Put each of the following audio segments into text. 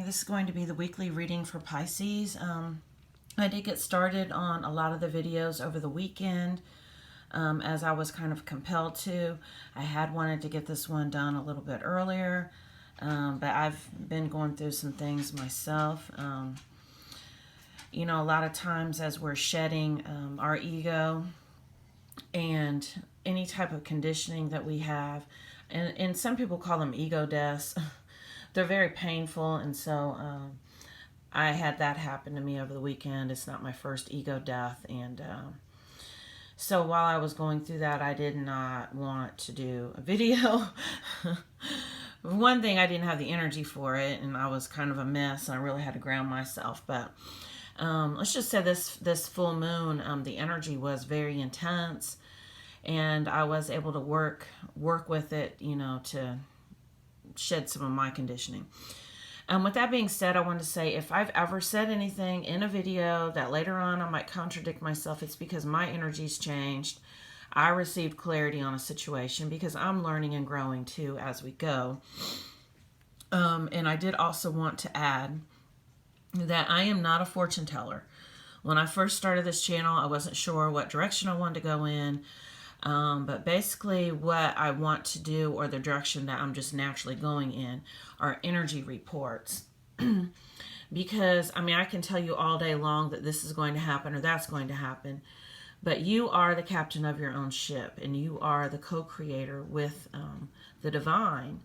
This is going to be the weekly reading for Pisces. I did get started on a lot of the videos over the weekend as I was kind of compelled to. I had wanted to get this one done a little bit earlier, but I've been going through some things myself. A lot of times as we're shedding our ego and any type of conditioning that we have, and some people call them ego deaths. They're very painful, and so I had that happen to me over the weekend. It's not my first ego death, and so while I was going through that, I did not want to do a video. One thing, I didn't have the energy for it, and I was kind of a mess, and I really had to ground myself. But let's just say this full moon, the energy was very intense, and I was able to work with it, to shed some of my conditioning. With that being said, I want to say if I've ever said anything in a video that later on I might contradict myself, it's because my energy's changed. I received clarity on a situation because I'm learning and growing too as we go. And I did also want to add that I am not a fortune teller. When I first started this channel, I wasn't sure what direction I wanted to go in. But basically what I want to do, or the direction that I'm just naturally going in, are energy reports. Because, I can tell you all day long that this is going to happen or that's going to happen. But you are the captain of your own ship, and you are the co-creator with the divine.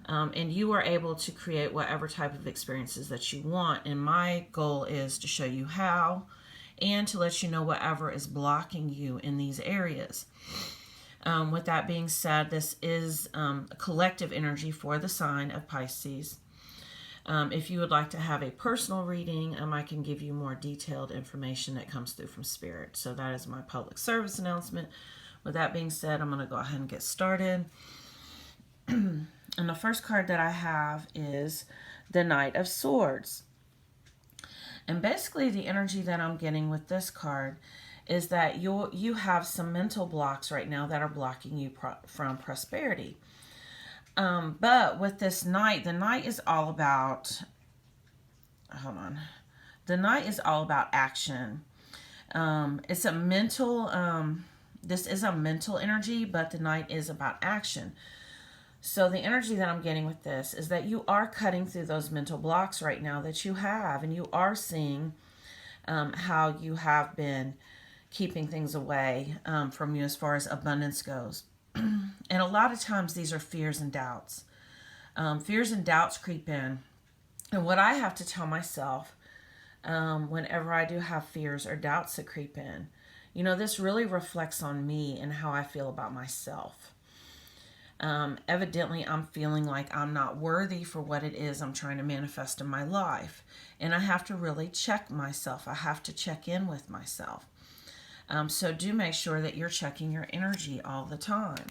And you are able to create whatever type of experiences that you want. And my goal is to show you how, and to let you know whatever is blocking you in these areas. With that being said, this is a collective energy for the sign of Pisces. If you would like to have a personal reading, I can give you more detailed information that comes through from Spirit. So that is my public service announcement. With that being said, I'm going to go ahead and get started. And the first card that I have is the Knight of Swords. And basically the energy that I'm getting with this card is that you have some mental blocks right now that are blocking you from prosperity. But with this Knight, the Knight is all about, the Knight is all about action. It's a mental, this is a mental energy, but the Knight is about action. So the energy that I'm getting with this is that you are cutting through those mental blocks right now that you have, and you are seeing how you have been keeping things away from you as far as abundance goes. And a lot of times these are fears and doubts. Fears and doubts creep in. And what I have to tell myself whenever I do have fears or doubts that creep in, this really reflects on me and how I feel about myself. Evidently, I'm feeling like I'm not worthy for what it is I'm trying to manifest in my life. And I have to really check myself. I have to check in with myself. So do make sure that you're checking your energy all the time.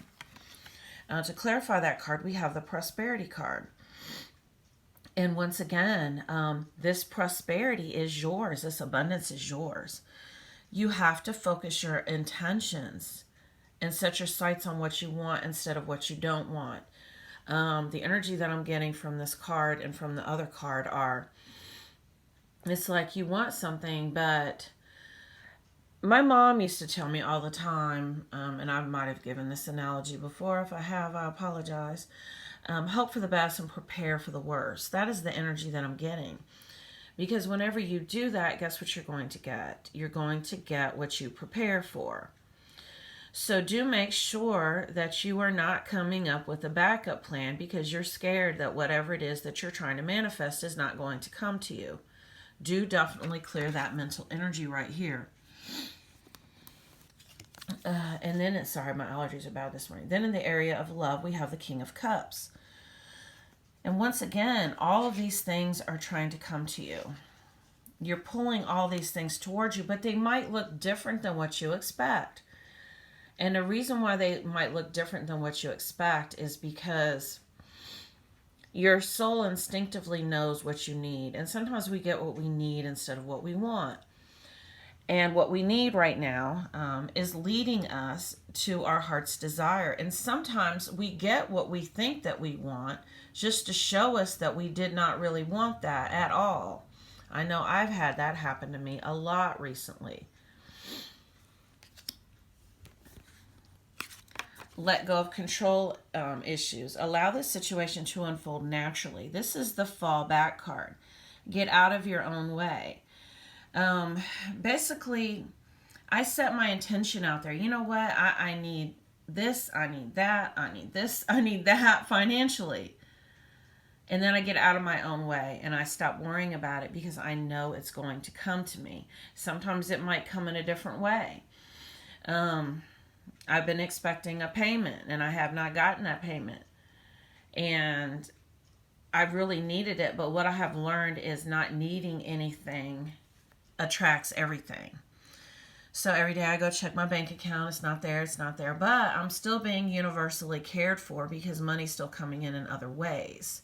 To clarify that card, we have the Prosperity card. And once again, this prosperity is yours. This abundance is yours. You have to focus your intentions and set your sights on what you want instead of what you don't want. The energy that I'm getting from this card and from the other card it's like you want something, but my mom used to tell me all the time, and I might have given this analogy before. If I have, I apologize. Hope for the best and prepare for the worst. That is the energy that I'm getting. Because whenever you do that, guess what you're going to get? You're going to get what you prepare for. So do make sure that you are not coming up with a backup plan because you're scared that whatever it is that you're trying to manifest is not going to come to you. Do definitely clear that mental energy right here. And then sorry, my allergies are bad this morning. Then in the area of love, we have the King of Cups. And once again, all of these things are trying to come to you. You're pulling all these things towards you, but they might look different than what you expect. And the reason why they might look different than what you expect is because your soul instinctively knows what you need. And sometimes we get what we need instead of what we want. And what we need right now is leading us to our heart's desire. And sometimes we get what we think that we want just to show us that we did not really want that at all. I know I've had that happen to me a lot recently. Let go of control issues. Allow the situation to unfold naturally. This is the fallback card. Get out of your own way. Basically, I set my intention out there. You know what? I need this, I need that, I need this, I need that financially. And then I get out of my own way and I stop worrying about it because I know it's going to come to me. Sometimes it might come in a different way. I've been expecting a payment and I have not gotten that payment. And I've really needed it, but what I have learned is not needing anything attracts everything. So every day I go check my bank account. It's not there, it's not there. But I'm still being universally cared for because money's still coming in other ways.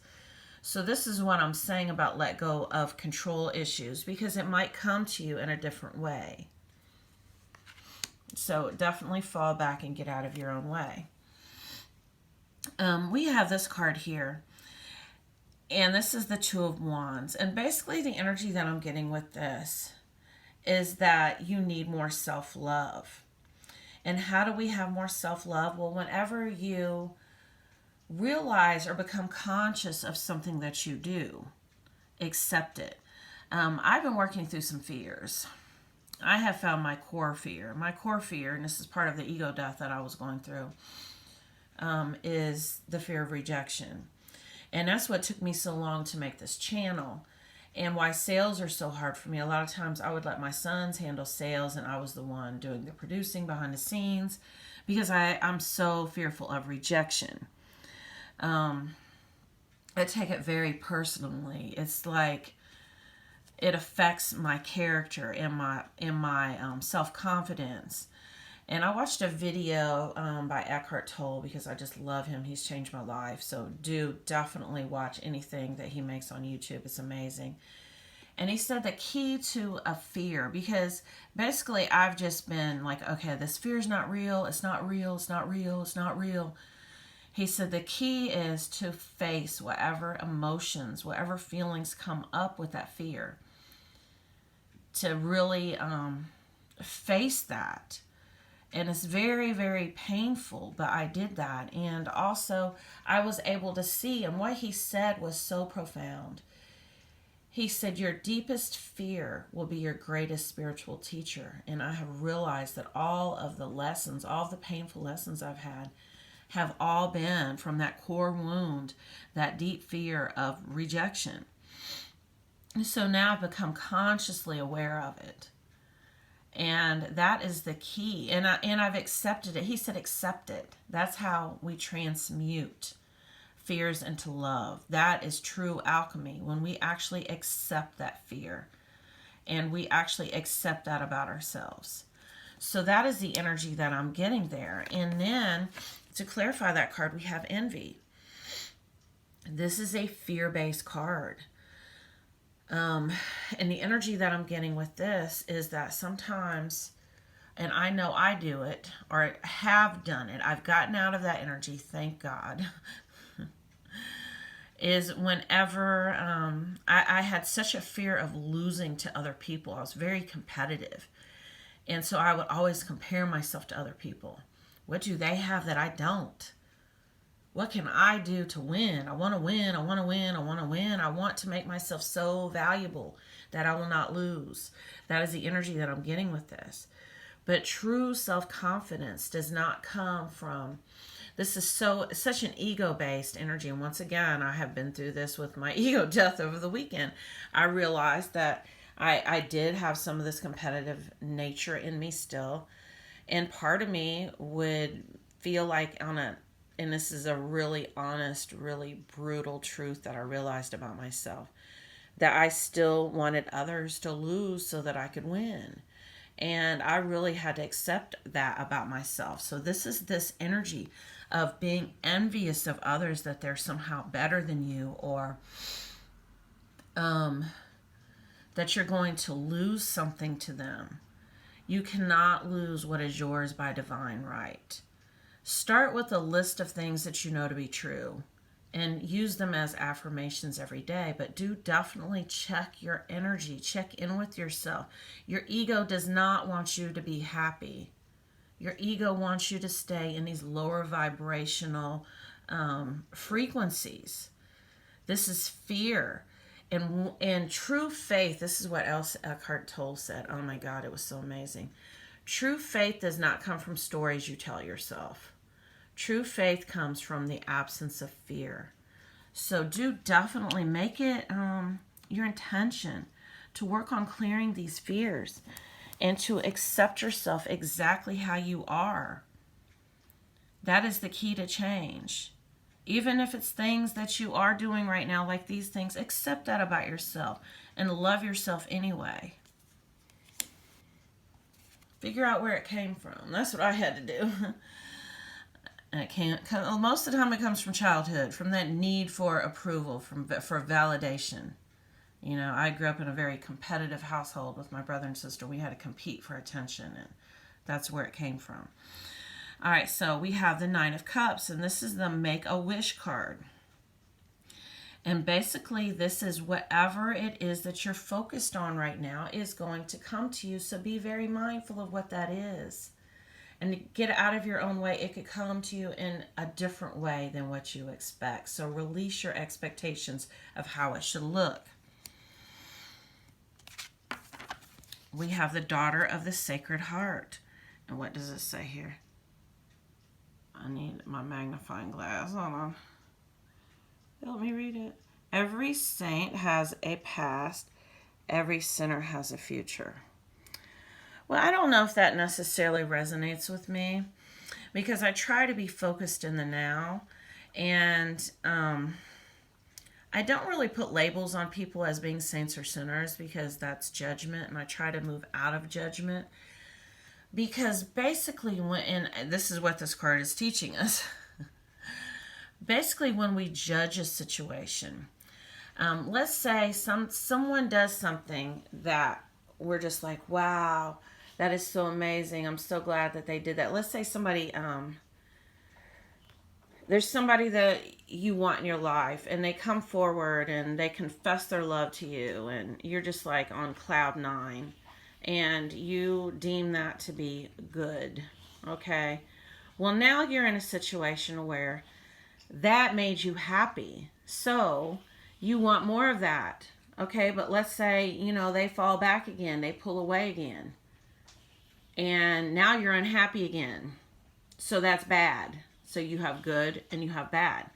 So this is what I'm saying about let go of control issues, because it might come to you in a different way. So definitely fall back and get out of your own way. We have this card here. And this is the Two of Wands. And basically the energy that I'm getting with this is that you need more self-love. And how do we have more self-love? Well, whenever you realize or become conscious of something that you do, accept it. I've been working through some fears. I have found my core fear. My core fear, and this is part of the ego death that I was going through, is the fear of rejection. And that's what took me so long to make this channel, and why sales are so hard for me. A lot of times I would let my sons handle sales and I was the one doing the producing behind the scenes because I'm so fearful of rejection. I take it very personally. It's like it affects my character and my self-confidence. And I watched a video by Eckhart Tolle because I just love him. He's changed my life. So do definitely watch anything that he makes on YouTube. It's amazing. And he said the key to a fear, because basically I've just been like, okay, this fear is not real. It's not real. It's not real. It's not real. He said the key is to face whatever emotions, whatever feelings come up with that fear. To really face that. And it's very, very painful, but I did that. And also, I was able to see, and what he said was so profound. He said, your deepest fear will be your greatest spiritual teacher. And I have realized that all of the lessons, all of the painful lessons I've had, have all been from that core wound, that deep fear of rejection. And so now I've become consciously aware of it. And that is the key. And I've accepted it. He said, accept it. That's how we transmute fears into love. That is true alchemy, when we actually accept that fear. And we actually accept that about ourselves. So that is the energy that I'm getting there. And then, to clarify that card, we have envy. This is a fear-based card. And the energy that I'm getting with this is that sometimes, and I know I do it, or have done it, I've gotten out of that energy, thank God, is whenever I had such a fear of losing to other people. I was very competitive. And so I would always compare myself to other people. What do they have that I don't? What can I do to win? I want to win, I want to win, I want to win. I want to make myself so valuable that I will not lose. That is the energy that I'm getting with this. But true self-confidence does not come from, this is such an ego-based energy. And once again, I have been through this with my ego death over the weekend. I realized that I did have some of this competitive nature in me still. And part of me would feel like and this is a really honest, really brutal truth that I realized about myself, that I still wanted others to lose so that I could win. And I really had to accept that about myself. So this is this energy of being envious of others, that they're somehow better than you, or that you're going to lose something to them. You cannot lose what is yours by divine right. Start with a list of things that you know to be true and use them as affirmations every day. But do definitely check your energy, check in with yourself. Your ego does not want you to be happy. Your ego wants you to stay in these lower vibrational frequencies. This is fear. And true faith, this is what Eckhart Tolle said. Oh my God, it was so amazing. True faith does not come from stories you tell yourself. True faith comes from the absence of fear. So do definitely make it your intention to work on clearing these fears and to accept yourself exactly how you are. That is the key to change. Even if it's things that you are doing right now, like these things, accept that about yourself and love yourself anyway. Figure out where it came from. That's what I had to do. And it can't come, most of the time it comes from childhood, from that need for approval, for validation. You know, I grew up in a very competitive household with my brother and sister. We had to compete for attention, and that's where it came from. All right, so we have the Nine of Cups, and this is the Make-A-Wish card. And basically, this is whatever it is that you're focused on right now is going to come to you, so be very mindful of what that is. And to get out of your own way, it could come to you in a different way than what you expect. So release your expectations of how it should look. We have the Daughter of the Sacred Heart. And what does it say here? I need my magnifying glass. Hold on. Let me read it. Every saint has a past. Every sinner has a future. Well, I don't know if that necessarily resonates with me because I try to be focused in the now, and I don't really put labels on people as being saints or sinners because that's judgment, and I try to move out of judgment because basically, and this is what this card is teaching us, basically when we judge a situation, let's say someone does something that we're just like, wow, that is so amazing. I'm so glad that they did that. Let's say somebody, there's somebody that you want in your life and they come forward and they confess their love to you and you're just like on cloud nine and you deem that to be good. Okay. Well, now you're in a situation where that made you happy. So you want more of that. Okay, but let's say, they fall back again, they pull away again. And now you're unhappy again. So that's bad. So you have good and you have bad.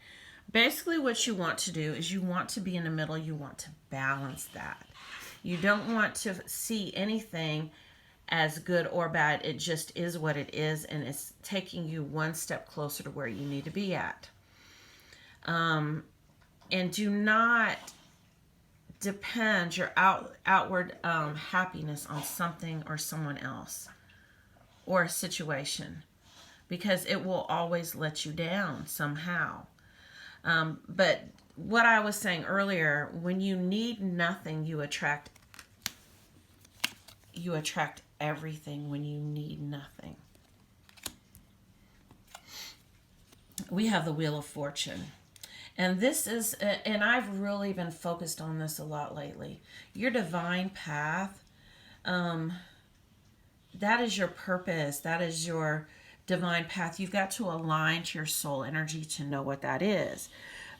Basically what you want to do is you want to be in the middle. You want to balance that. You don't want to see anything as good or bad. It just is what it is, and it's taking you one step closer to where you need to be at. And do not depend your outward happiness on something or someone else or a situation, because it will always let you down somehow. But what I was saying earlier, when you need nothing, you attract everything when you need nothing. We have the Wheel of Fortune. And this is, and I've really been focused on this a lot lately. Your divine path, that is your purpose. That is your divine path. You've got to align to your soul energy to know what that is.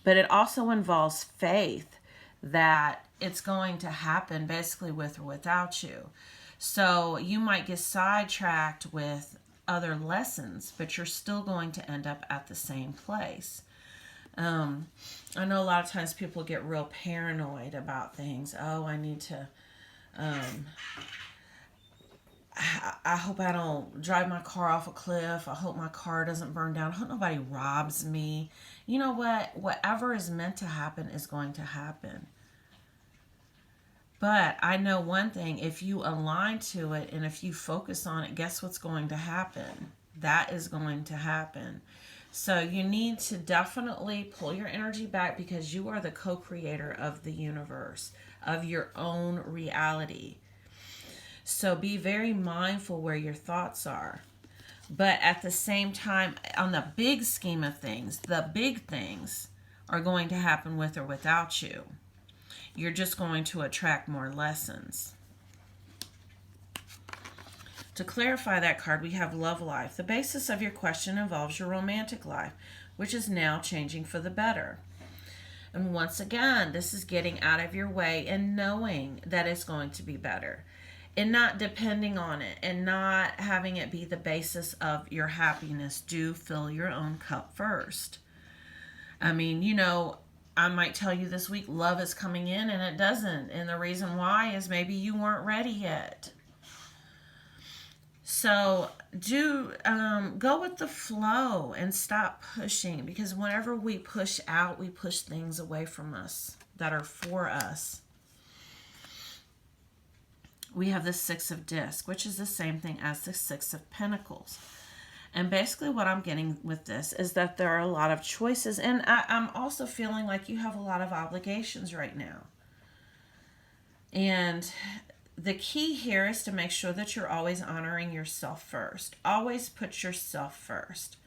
But it also involves faith that it's going to happen basically with or without you. So you might get sidetracked with other lessons, but you're still going to end up at the same place. I know a lot of times people get real paranoid about things. Oh, I need to, I hope I don't drive my car off a cliff. I hope my car doesn't burn down. I hope nobody robs me. You know what? Whatever is meant to happen is going to happen. But I know one thing, if you align to it and if you focus on it, guess what's going to happen? That is going to happen. So you need to definitely pull your energy back because you are the co-creator of the universe, of your own reality. So be very mindful where your thoughts are. But at the same time, on the big scheme of things, the big things are going to happen with or without you. You're just going to attract more lessons. To clarify that card, we have love life. The basis of your question involves your romantic life, which is now changing for the better. And once again, this is getting out of your way and knowing that it's going to be better, and not depending on it, and not having it be the basis of your happiness. Do fill your own cup first. I mean, I might tell you this week love is coming in and it doesn't. And the reason why is maybe you weren't ready yet. So go with the flow and stop pushing, because whenever we push out, we push things away from us that are for us. We have the Six of Discs, which is the same thing as the Six of Pentacles. And basically what I'm getting with this is that there are a lot of choices. And I'm also feeling like you have a lot of obligations right now. And the key here is to make sure that you're always honoring yourself first. Always put yourself first.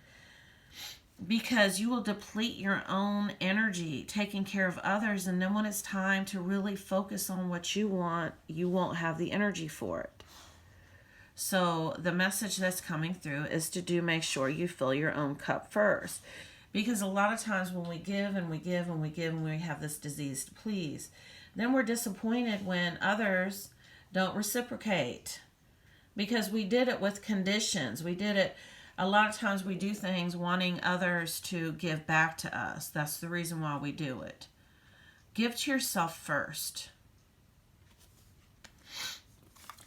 Because you will deplete your own energy taking care of others. And then when it's time to really focus on what you want, you won't have the energy for it. So the message that's coming through is to make sure you fill your own cup first. Because a lot of times when we give and we give and we give and we have this disease to please, then we're disappointed when others don't reciprocate. Because we did it with conditions. We did it, a lot of times we do things wanting others to give back to us. That's the reason why we do it. Give to yourself first.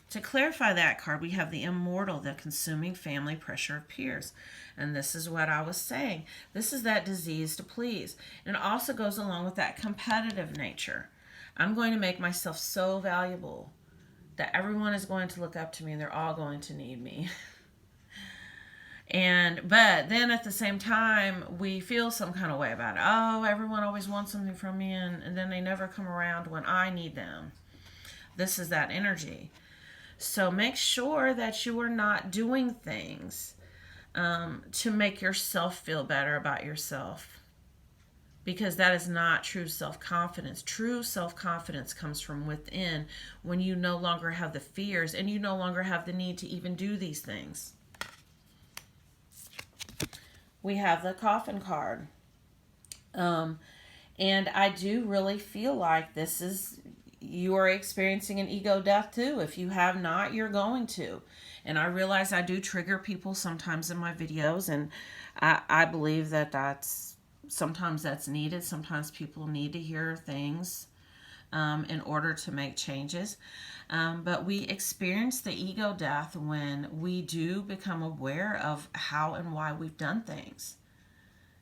To clarify that card, we have the Immortal, the consuming family pressure of peers. And this is what I was saying. This is that disease to please. And it also goes along with that competitive nature. I'm going to make myself so valuable that everyone is going to look up to me and they're all going to need me. But then at the same time, we feel some kind of way about it. Oh, everyone always wants something from me, and then they never come around when I need them. This is that energy. So make sure that you are not doing things to make yourself feel better about yourself, because that is not true self-confidence. True self-confidence comes from within, when you no longer have the fears and you no longer have the need to even do these things. We have the Coffin card. And I do really feel like you are experiencing an ego death too. If you have not, you're going to. And I realize I do trigger people sometimes in my videos, and I believe that sometimes that's needed. Sometimes people need to hear things in order to make changes. But we experience the ego death when we do become aware of how and why we've done things.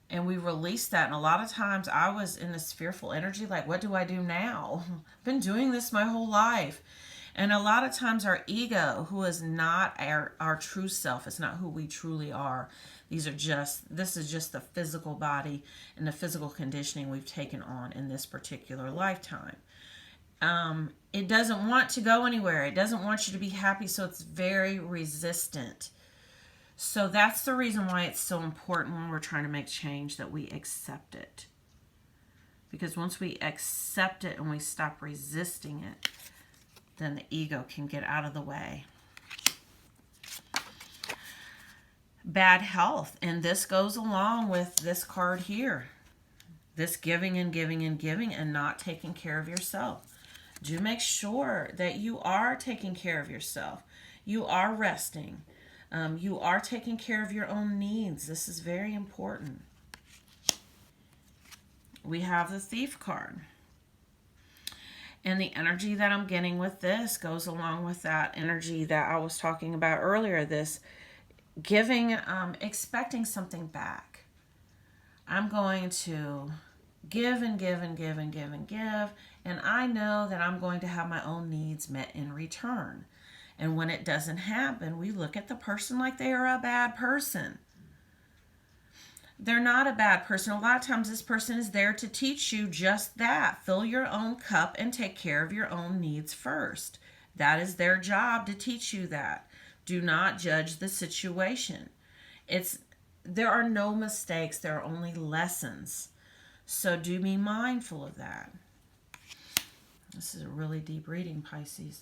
And we release that. And a lot of times I was in this fearful energy, like, what do I do now? I've been doing this my whole life. And a lot of times our ego, who is not our true self, it's not who we truly are. This is just the physical body and the physical conditioning we've taken on in this particular lifetime. It doesn't want to go anywhere. It doesn't want you to be happy, so it's very resistant. So that's the reason why it's so important when we're trying to make change that we accept it. Because once we accept it and we stop resisting it, then the ego can get out of the way. Bad health. And this goes along with this card here. This giving and giving and giving and not taking care of yourself. Do make sure that you are taking care of yourself. You are resting. You are taking care of your own needs. This is very important. We have the Thief card. And the energy that I'm getting with this goes along with that energy that I was talking about earlier. This giving, expecting something back. I'm going to give and give and give and give and give. And I know that I'm going to have my own needs met in return. And when it doesn't happen, we look at the person like they are a bad person. They're not a bad person. A lot of times this person is there to teach you just that. Fill your own cup and take care of your own needs first. That is their job to teach you that. Do not judge the situation. There are no mistakes, there are only lessons. So do be mindful of that. This is a really deep reading, Pisces.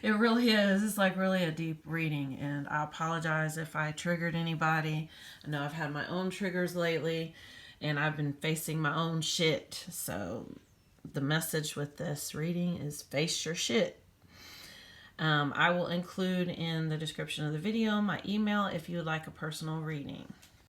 It really is. It's like really a deep reading, and I apologize if I triggered anybody. I know I've had my own triggers lately, and I've been facing my own shit. So the message with this reading is face your shit. I will include in the description of the video my email if you would like a personal reading.